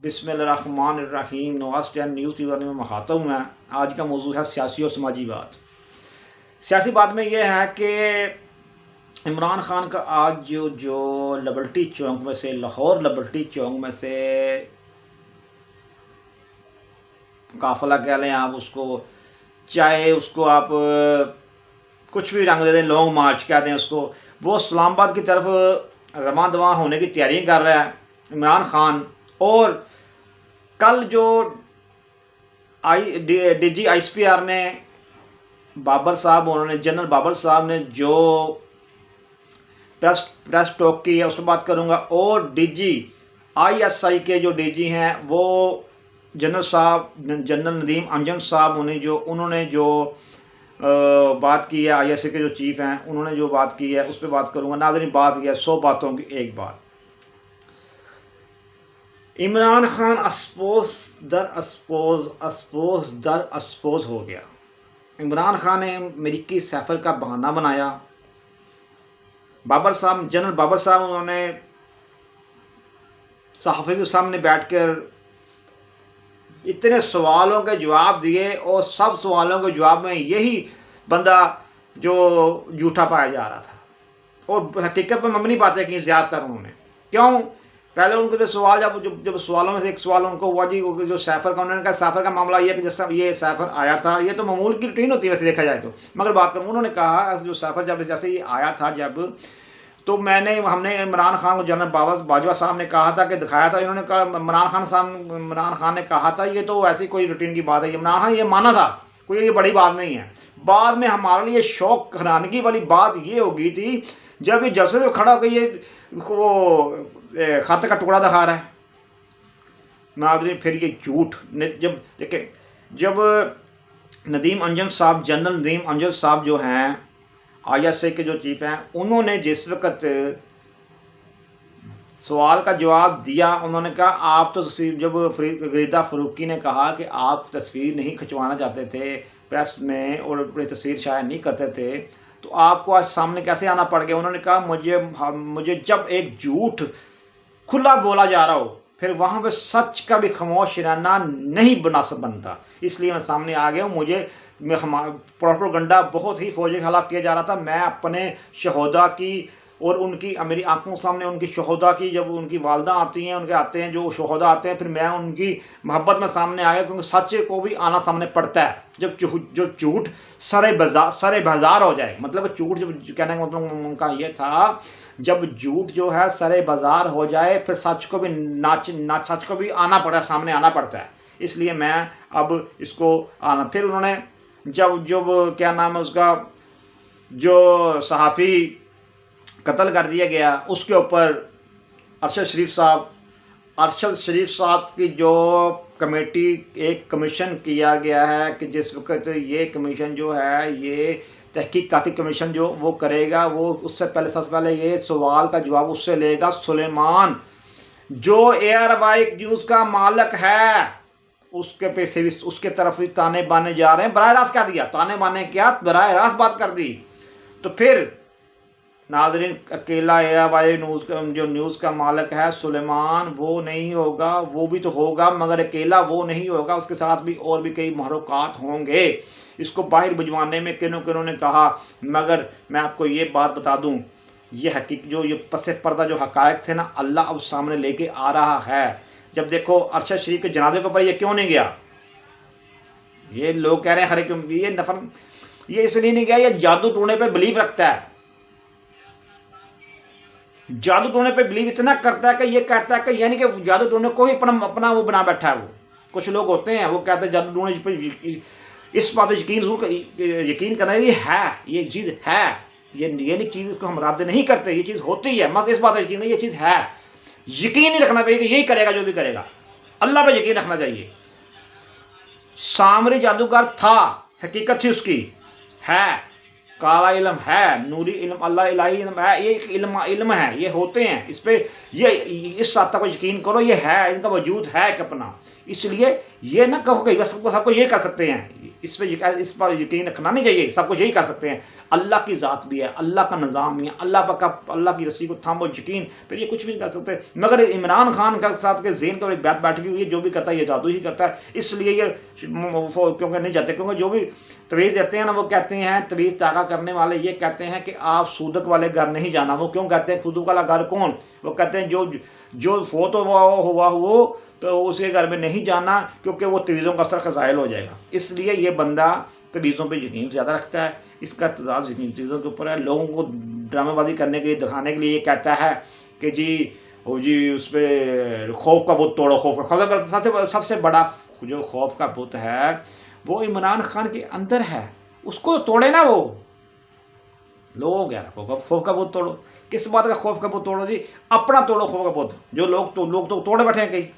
बिस्मिल्लाहिर्रहमानिर्रहीम। नवाज़ चैन news TV में मुखातब हूँ। आज का मौजू है सियासी और समाजी बात। सियासी बात में यह है कि इमरान खान का आज जो लिबर्टी चौक में से, लाहौर लिबर्टी चौक में से काफिला कह लें आप उसको, चाहे उसको आप कुछ भी रंग दे दें, लॉन्ग मार्च कह दें उसको, वो इस्लामाबाद की तरफ रवां दवा होने की तैयारी कर रहा है इमरान खान। और कल जो DG ISPR ने बाबर साहब, उन्होंने जनरल बाबर साहब ने जो प्रेस टॉक की है उस पर बात करूँगा। और DG ISI के जो DG हैं वो जनरल नदीम अंजन साहब, उन्होंने जो बात की है, ISI के जो चीफ हैं उन्होंने जो बात की है उस पर बात करूँगा। नाज़रीन, बात यह है 100 बातों की एक बात। इमरान खान अस्पोज दर अस्पोज हो गया। इमरान खान ने अमेरिकी सफ़र का बहाना बनाया। जनरल बाबर साहब उन्होंने सहाफ़ी के सामने बैठकर इतने सवालों के जवाब दिए और सब सवालों के जवाब में यही बंदा जो झूठा पाया जा रहा था और हकीकत पर मबनी बातें की ज़्यादातर उन्होंने। क्यों? पहले उनको जो सवाल जब सवालों में से एक सवाल उनको हुआ जी जो सैफर का, उन्होंने कहा सैफर का मामला ये कि जिस तरह ये सैफर आया था, ये तो मामूल की रूटीन होती है वैसे देखा जाए तो, मगर बात करूँ, उन्होंने कहा जो सैफर जब जैसे ये आया था तो हमने इमरान खान को जनरल बाजवा साहब ने कहा था कि दिखाया था, इन्होंने कहा इमरान खान ने कहा था ये तो ऐसी कोई रूटीन की बात है। इमरान खान ये माना था, कोई ये बड़ी बात नहीं है। बाद में हमारे लिए शौक हैरानगी वाली बात ये हो गई थी जब ये जलसे से खड़ा होकर ये वो खत का टुकड़ा दिखा रहा है। नाज़रीन, फिर ये झूठ जब देखिए, जब जनरल नदीम अंजन साहब जो हैं ISI के जो चीफ हैं, उन्होंने जिस वक्त सवाल का जवाब दिया, उन्होंने कहा आप तो तस्वीर, जब गरीदा फ़रूकी ने कहा कि आप तस्वीर नहीं खिंचवाना चाहते थे प्रेस में और अपनी तस्वीर शायद नहीं करते थे, तो आपको आज सामने कैसे आना पड़ गया। उन्होंने कहा मुझे जब एक झूठ खुला बोला जा रहा हो फिर वहाँ पे सच का भी खामोश रहना नहीं बनता, इसलिए मैं सामने आ गया हूँ। मुझे प्रोपेगेंडा बहुत ही फौज के खिलाफ किया जा रहा था। मैं अपने शहोदा की और उनकी मेरी आंखों सामने उनकी शहोदा की, जब उनकी वालदा आती हैं, उनके आते हैं जो शहोदा आते हैं, फिर मैं उनकी मोहब्बत में सामने आ गया, क्योंकि सच को भी आना सामने पड़ता है। जब झूठ सरे बाजार हो जाए, मतलब झूठ जब कहने का मतलब उनका ये था, जब झूठ जो है सरे बाजार हो जाए फिर सच को भी सच को भी आना पड़ा, सामने आना पड़ता है। इसलिए मैं अब इसको आना, फिर उन्होंने जब क्या नाम है उसका, जो सहाफ़ी कत्ल कर दिया गया, उसके ऊपर अरशद शरीफ साहब की जो कमेटी, एक कमीशन किया गया है कि जिस वक्त ये कमीशन जो है, ये तहकीकाती कमीशन जो वो करेगा, वो उससे पहले सबसे पहले ये सवाल का जवाब उससे लेगा सुलेमान, जो एयरवाई न्यूज़ का मालिक है। उसके पैसे भी उसके तरफ भी ताने बाने जा रहे हैं। बराह रास्त क्या दिया, ताने बाने क्या, बराह रास्त बात कर दी। तो फिर नाज़रीन, अकेला एयरवाई न्यूज़ का मालिक है सुलेमान, वो नहीं होगा, वो भी तो होगा मगर अकेला वो नहीं होगा, उसके साथ भी और भी कई महरुकात होंगे। इसको बाहर भिजवाने में किन्हों ने कहा, मगर मैं आपको ये बात बता दूं, ये हकीकत जो ये पसे पर्दा जो हकायक थे ना, अल्लाह अब सामने लेके आ रहा है। जब देखो अरशद शरीफ के जनाजे के ऊपर ये क्यों नहीं गया, ये लोग कह रहे हैं हर एक ये इसलिए नहीं गया, ये जादू टूने पे बिलीव रखता है। जादू टोने पे बिलीव इतना करता है कि ये कहता है कि यानी कि जादू टोने को ही अपना वो बना बैठा है। वो कुछ लोग होते हैं वो कहते हैं जादू टोने पर इस बात पर यकीन करना, ये है, ये चीज़ है, ये नहीं चीज़ को हम रद्द नहीं करते, ये चीज़ होती है, मगर इस बात पर यकीन नहीं, ये चीज़ है। यकीन नहीं रखना चाहिए कि यही करेगा जो भी करेगा, अल्लाह पे यकीन रखना चाहिए। सामरी जादूगर था, हकीकत थी उसकी, है, काला इल्म है, नूरी इल्म, अल्लाह इलाही इल्म है, ये एक इल्म है, ये होते हैं, इस पे ये इस बात पर यकीन करो, ये है, इनका वजूद है एक अपना। इसलिए ये ना कहो कि बस सबको ये कर सकते हैं, इस पर यकीन रखना नहीं चाहिए, सब कुछ यही कर सकते हैं। अल्लाह की ज़ात भी है, अल्लाह का निज़ाम भी है, अल्लाह की रस्सी को थामो यकीन, फिर ये कुछ भी नहीं कर सकते। मगर इमरान खान का साहब के ज़हन का एक बात बैठी हुई है, जो भी करता है ये जादू ही करता है, इसलिए ये क्योंकि नहीं जाते, क्योंकि जो भी तवीज़ देते हैं ना, वो कहते हैं, तवीज़ ताका करने वाले ये कहते हैं कि आप सूदक वाले घर नहीं जाना। वो क्यों कहते हैं सूदक वाला घर कौन? वो कहते हैं जो फोत हुआ हो तो उसके घर में नहीं जाना, क्योंकि वो तवीज़ों का असर ज़ायल हो जाएगा। इसलिए ये बंदा तवीज़ों पे यकीन ज़्यादा रखता है, इसका तजाद यकीन चीज़ों के ऊपर है। लोगों को ड्रामेबाजी करने के लिए, दिखाने के लिए ये कहता है कि जी उस पर खौफ का बुत तोड़ो, खौफ का सबसे बड़ा जो खौफ का बुत है वो इमरान खान के अंदर है, उसको तोड़े ना। वो लोग कह रहे खौफ का बुत तोड़ो, किस बात का खौफ का बुत तोड़ो जी? अपना तोड़ो खौफ का बुत। जो लोग तो तोड़े बैठे हैं कई।